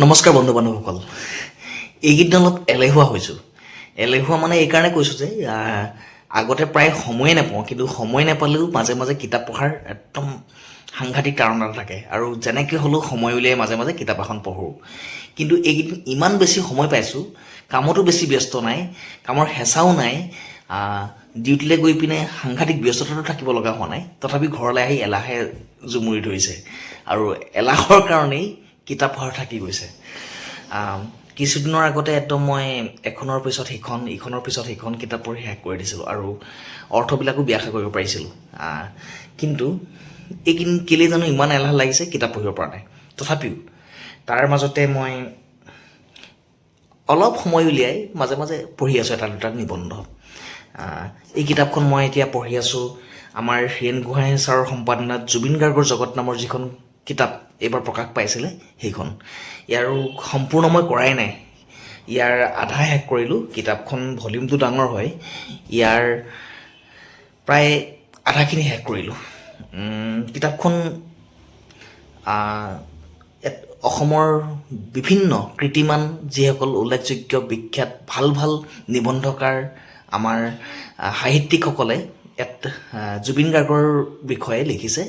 নমস্কাৰ বন্ধু বান্ধৱসকল। এইকেইদিন অলপ এলেহুৱা হৈছোঁ। এলেহুৱা মানে এইকাৰণে কৈছোঁ যে আগতে প্ৰায় সময়ে নাপাওঁ, কিন্তু সময় নাপালেও মাজে মাজে কিতাপ পঢ়াৰ একদম সাংঘাতিক তাড়না থাকে আৰু যেনেকৈ হ'লেও সময় উলিয়াই মাজে মাজে কিতাপ এখন পঢ়োঁ। কিন্তু এইকেইদিন ইমান বেছি সময় পাইছোঁ, কামতো বেছি ব্যস্ত নাই, কামৰ হেঁচাও নাই, ডিউটিলৈ গৈ পিনে সাংঘাতিক ব্যস্ততাতো থাকিব লগা হোৱা নাই, তথাপি ঘৰলৈ আহি এলাহে জুমুৰি ধৰিছে আৰু এলাহৰ কাৰণেই কিতাপ পঢ়া থাকি গৈছে। কিছুদিনৰ আগতে একদম মই এখনৰ পিছত সিখন ইখনৰ পিছত সিখন কিতাপ পঢ়ি শেষ কৰি দিছিলোঁ আৰু অৰ্থবিলাকো ব্যাখ্যা কৰিব পাৰিছিলোঁ। কিন্তু এইকেইদিন কেলৈ জানো ইমান এলাহ লাগিছে, কিতাপ পঢ়িব পৰা নাই। তথাপিও তাৰ মাজতে মই অলপ সময় উলিয়াই মাজে মাজে পঢ়ি আছোঁ এটা দুটা নিবন্ধ। এই কিতাপখন মই এতিয়া পঢ়ি আছোঁ আমাৰ হীৰেণ গোহাঁই ছাৰৰ সম্পাদনাত জুবিন গাৰ্গৰ জগত নামৰ যিখন কিতাপ এইবাৰ প্ৰকাশ পাইছিলে সেইখন। ইয়াৰো সম্পূৰ্ণ মই কৰাই নাই, ইয়াৰ আধা শেষ কৰিলোঁ। কিতাপখন ভলিউমটো ডাঙৰ হয়, ইয়াৰ প্ৰায় আধাখিনি শেষ কৰিলোঁ। কিতাপখন অসমৰ বিভিন্ন কৃতিমান যিসকল উল্লেখযোগ্য বিখ্যাত ভাল ভাল নিবন্ধকাৰ আমাৰ সাহিত্যিকসকলে ইয়াত জুবিন গাৰ্গৰ বিষয়ে লিখিছে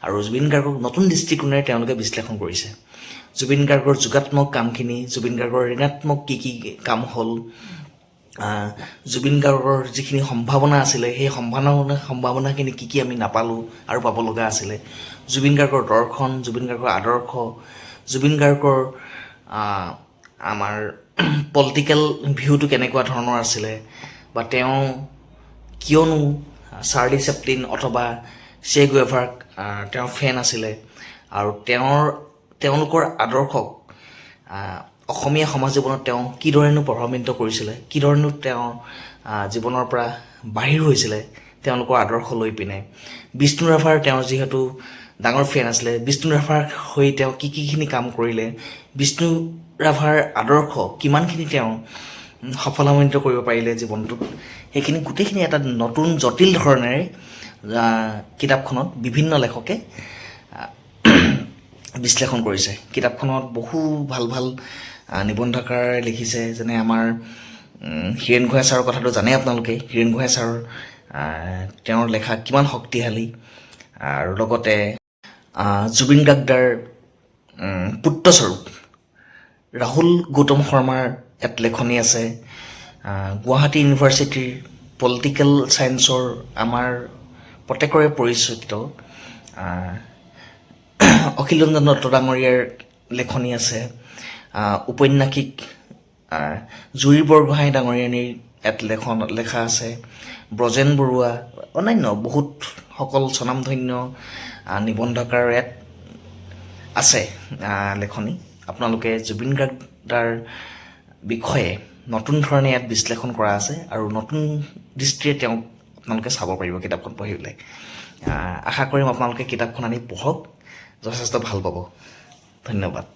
আৰু জুবিন গাৰ্গক নতুন দৃষ্টিকোণেৰে তেওঁলোকে বিশ্লেষণ কৰিছে। জুবিন গাৰ্গৰ যোগাত্মক কামখিনি, জুবিন গাৰ্গৰ ঋণাত্মক কি কি কাম হ'ল, জুবিন গাৰ্গৰ যিখিনি সম্ভাৱনা আছিলে সেই সম্ভাৱনাখিনি কি কি আমি নাপালোঁ আৰু পাব লগা আছিলে, জুবিন গাৰ্গৰ দৰ্শন, জুবিন গাৰ্গৰ আদৰ্শ, জুবিন গাৰ্গৰ আমাৰ পলিটিকেল ভিউটো কেনেকুৱা ধৰণৰ আছিলে, বা তেওঁ কিয়নো চাৰ্লি চেপলিন অথবা চে গুয়েভাৰাক তেওঁৰ ফেন আছিলে আৰু তেওঁলোকৰ আদৰ্শক অসমীয়া সমাজ জীৱনত তেওঁ কিদৰেনো প্ৰভাৱান্বিত কৰিছিলে, কিদৰেনো তেওঁৰ জীৱনৰ পৰা বাহিৰ হৈছিলে তেওঁলোকৰ আদৰ্শ লৈ পিনে। বিষ্ণু ৰাভাৰ তেওঁৰ যিহেতু ডাঙৰ ফেন আছিলে, বিষ্ণু ৰাভাৰ হৈ তেওঁ কিখিনি কাম কৰিলে, বিষ্ণু ৰাভাৰ আদৰ্শ কিমানখিনি তেওঁ সফলমণ্ডিত কৰিব পাৰিলে জীৱনটোত, সেইখিনি গোটেইখিনি এটা নতুন জটিল ধৰণেৰে কিতাপখনত বিভিন্ন লেখকে বিশ্লেষণ কৰিছে। কিতাপখনত বহু ভাল ভাল নিবন্ধকাৰ লিখিছে, যেনে আমাৰ হীৰেণ গোহাঁই ছাৰৰ কথাটো জানে আপোনালোকে। হীৰেণ গোহাঁই ছাৰৰ তেওঁৰ লেখা কিমান শক্তিশালী, আৰু লগতে জুবিন গাৰ্গৰ পুত্ৰস্বৰূপ ৰাহুল গৌতম শৰ্মাৰ ইয়াত লেখনি আছে। গুৱাহাটী ইউনিভাৰ্চিটিৰ পলিটিকেল ছায়েন্সৰ আমাৰ প্ৰত্যেকৰে পৰিচিত অখিল ৰঞ্জন দত্ত ডাঙৰীয়াৰ লেখনি আছে। ঔপন্যাসিক জুৰি বৰগোহাঁই ডাঙৰীয়ানীৰ ইয়াত লেখা আছে। ব্ৰজেন বৰুৱা, অন্যান্য বহুত সকল স্বনামধন্য নিবন্ধকাৰ ইয়াত আছে লেখনি। আপোনালোকে জুবিন গাৰ্গৰ বিষয়ে নতুন ধৰণে ইয়াত বিশ্লেষণ কৰা আছে আৰু নতুন দৃষ্টিৰে তেওঁক আপোনালোকে চাব পাৰিব কিতাপখন পঢ়ি পেলাই। আশা কৰিম আপোনালোকে কিতাপখন আনি পঢ়ক, যথেষ্ট ভাল পাব। ধন্যবাদ।